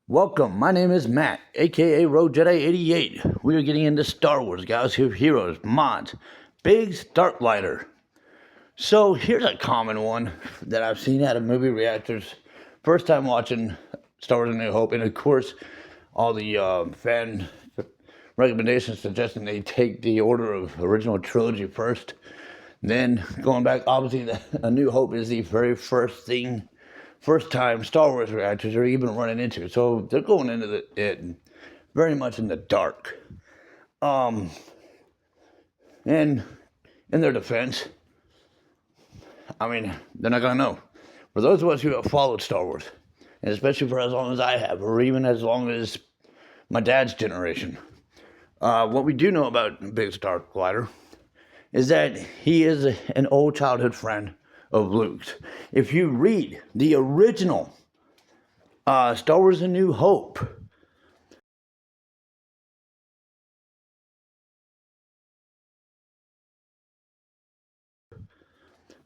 Welcome, my name is Matt, aka Road Jedi 88. We are getting into Star Wars, Galaxy of Heroes, mods, Big's Darklighter. So here's a common one that I've seen out of movie reactors. First time watching Star Wars A New Hope, and of course, all the fan recommendations suggesting they take the order of original trilogy first. Then going back, obviously, A New Hope is the very first time Star Wars reactors are even running into. So they're going into it very much in the dark. And in their defense, I mean, they're not going to know. For those of us who have followed Star Wars, and especially for as long as I have, or even as long as my dad's generation, what we do know about Big Darklighter is that he is an old childhood friend of Luke's. If you read the original Star Wars A New Hope,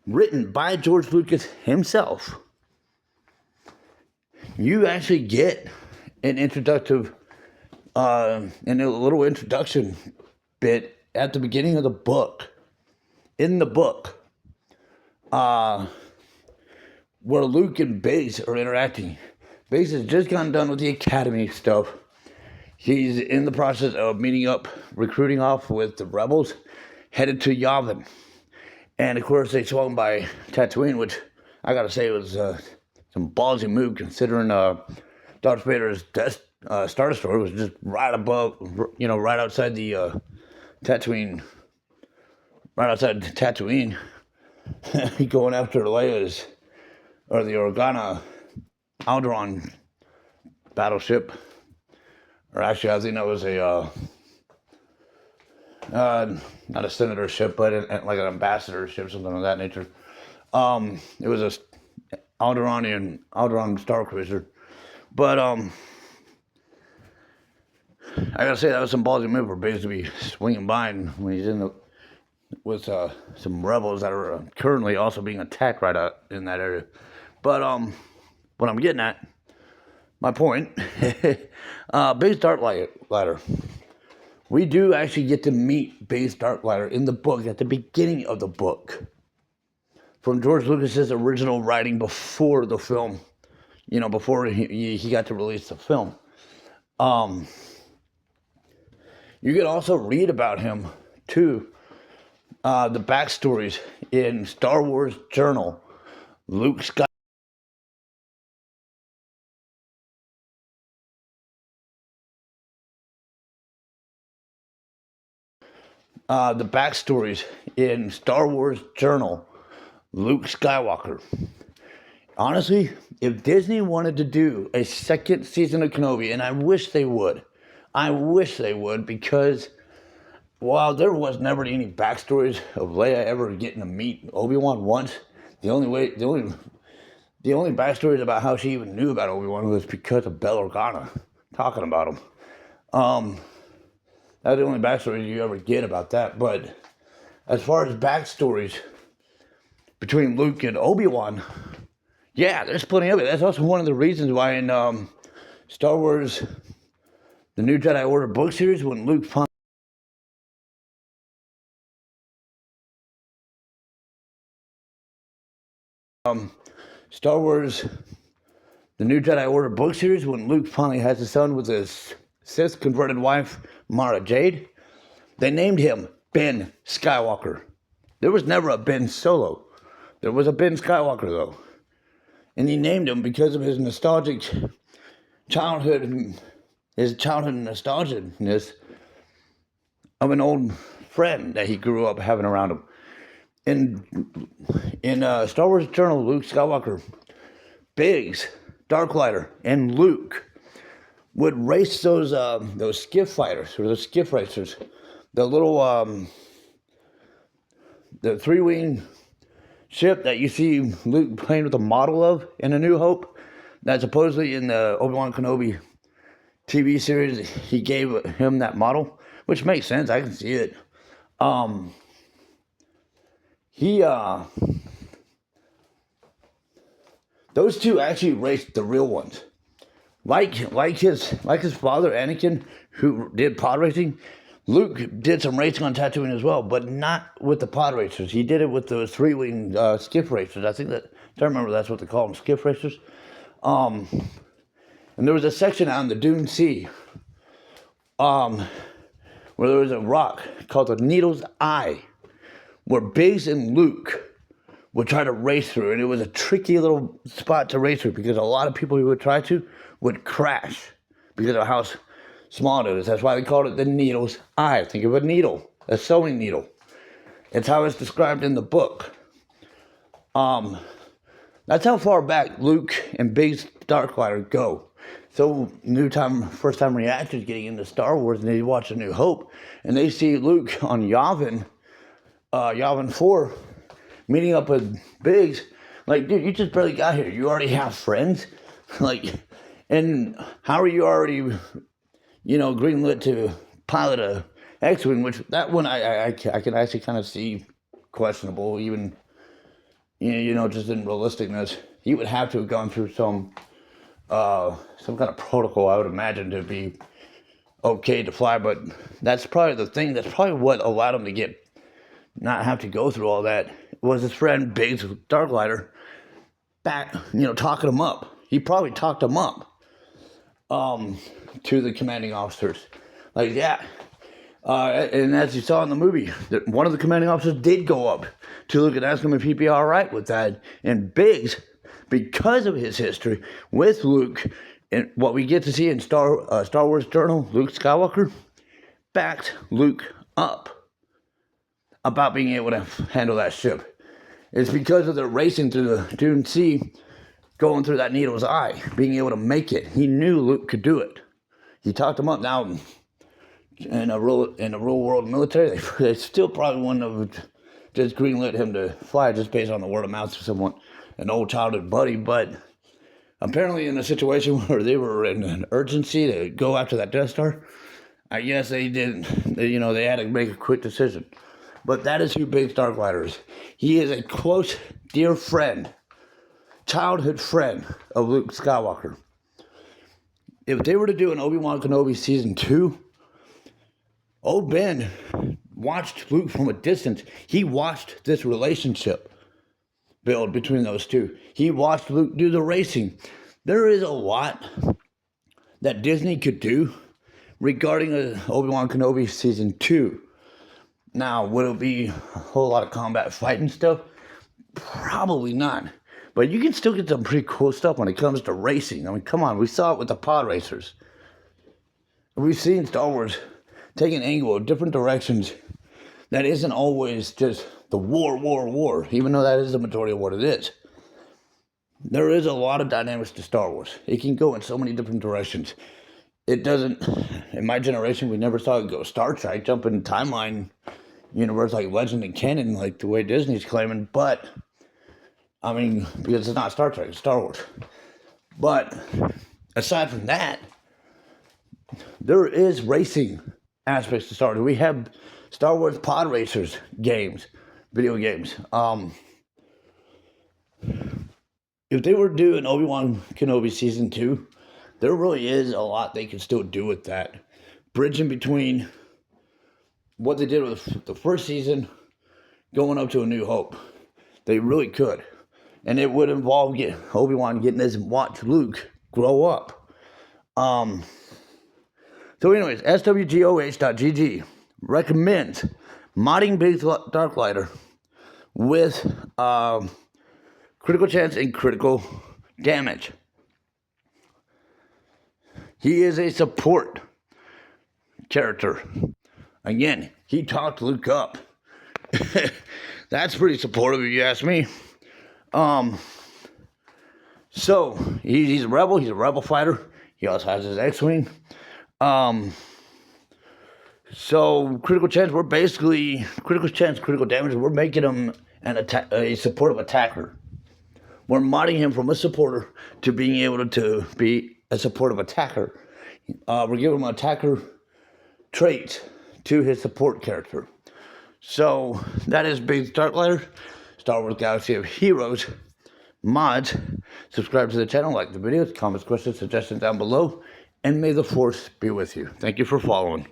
written by George Lucas himself, you actually get an introductive and a little introduction bit at the beginning of the book. In the book, where Luke and Biggs are interacting. Biggs has just gotten done with the academy stuff. He's in the process of meeting up, recruiting off with the rebels, headed to Yavin. And of course, they swung by Tatooine, which I gotta say was some ballsy move considering Darth Vader's Star Destroyer was just right above, right outside the Tatooine, right outside Tatooine. Going after Leia's, or the Organa Alderaan battleship. Or actually, I think that was a, not a senator ship, but like an ambassador ship, something of that nature. It was a Alderaan Star Cruiser. But, I gotta say, that was some ballsy move for Biggs to be swinging by when he's in the with some rebels that are currently also being attacked right out in that area. But what I'm getting at, my point, Big's Darklighter. We do actually get to meet Big's Darklighter in the book at the beginning of the book, from George Lucas's original writing before the film. Before he got to release the film. You can also read about him too. The backstories in Star Wars Journal, Luke Skywalker. The backstories in Star Wars Journal, Luke Skywalker. Honestly, if Disney wanted to do a second season of Kenobi, and I wish they would, because while there was never any backstories of Leia ever getting to meet Obi-Wan once, the only backstories about how she even knew about Obi-Wan was because of Bail Organa talking about him. That's the only backstory you ever get about that. But as far as backstories between Luke and Obi-Wan, yeah, there's plenty of it. That's also one of the reasons why in Star Wars, the New Jedi Order book series, when Luke Star Wars, the New Jedi Order book series, when Luke finally has a son with his Sith converted wife, Mara Jade, they named him Ben Skywalker. There was never a Ben Solo. There was a Ben Skywalker, though. And he named him because of his nostalgic childhood, his childhood nostalgicness of an old friend that he grew up having around him. In Star Wars Journal, Luke Skywalker, Biggs, Darklighter, and Luke would race those skiff fighters, or those skiff racers, the little the 3-wing ship that you see Luke playing with a model of in A New Hope. That supposedly in the Obi-Wan Kenobi TV series he gave him that model, which makes sense. I can see it. Those two actually raced the real ones. Like his father, Anakin, who did pod racing, Luke did some racing on Tatooine as well, but not with the pod racers. He did it with the three-wing skiff racers. I don't remember that's what they call them, skiff racers. And there was a section out in the Dune Sea, where there was a rock called the Needle's Eye, where Biggs and Luke would try to race through, and it was a tricky little spot to race through because a lot of people who would try to would crash because of how small it is. That's why they called it the Needle's Eye. Think of a needle, a sewing needle. It's how it's described in the book. That's how far back Luke and Biggs Darklighter go. So first time reactors getting into Star Wars, and they watch A New Hope, and they see Luke on Yavin 4, meeting up with Biggs. Like, dude, you just barely got here. You already have friends? Like, and how are you already, greenlit to pilot a X-Wing, which that one I can actually kind of see questionable, even, just in realisticness. He would have to have gone through some kind of protocol, I would imagine, to be okay to fly, but that's probably the thing. That's probably what allowed him to not have to go through all that, was his friend Biggs Darklighter back, talking him up. He probably talked him up to the commanding officers. Like, yeah. And as you saw in the movie, one of the commanding officers did go up to Luke and ask him if he'd be all right with that. And Biggs, because of his history with Luke, and what we get to see in Star Wars Journal, Luke Skywalker backed Luke up about being able to handle that ship. It's because of the racing through the Dune Sea, going through that Needle's Eye, being able to make it. He knew Luke could do it. He talked him up. Now, in a real world military, they still probably wouldn't have just greenlit him to fly just based on the word of mouth of an old childhood buddy. But apparently, in a situation where they were in an urgency to go after that Death Star, I guess they didn't. They had to make a quick decision. But that is who Biggs Darklighter is. He is a close, dear friend, childhood friend of Luke Skywalker. If they were to do an Obi-Wan Kenobi Season 2, old Ben watched Luke from a distance. He watched this relationship build between those two. He watched Luke do the racing. There is a lot that Disney could do regarding Obi-Wan Kenobi Season 2. Now, would it be a whole lot of combat fighting stuff? Probably not. But you can still get some pretty cool stuff when it comes to racing. I mean, come on, we saw it with the pod racers. We've seen Star Wars take an angle of different directions that isn't always just the war, even though that is the majority of what it is. There is a lot of dynamics to Star Wars. It can go in so many different directions. It doesn't, in my generation, we never saw it go Star Trek, jump in timeline universe like Legend and Canon, like the way Disney's claiming, but, I mean, because it's not Star Trek, it's Star Wars. But, aside from that, there is racing aspects to Star Wars. We have Star Wars Pod Racers games, video games. If they were to do an Obi-Wan Kenobi Season 2, there really is a lot they can still do with that. Bridging between what they did with the first season going up to A New Hope. They really could. And it would involve Obi-Wan getting this and watch Luke grow up. So anyways, swgoh.gg recommends modding Biggs Darklighter with critical chance and critical damage. He is a support character. Again, he talked Luke up. That's pretty supportive if you ask me. So, he's a rebel. He's a rebel fighter. He also has his X-Wing. So, critical chance, critical damage, we're making him a supportive attacker. We're modding him from a supporter to being able to be a supportive attacker. We're giving him attacker traits to his support character. So that is Biggs Darklighter, Star Wars Galaxy of Heroes mods. Subscribe to the channel, like the videos, comments, questions, suggestions down below, and may the force be with you. Thank you for following.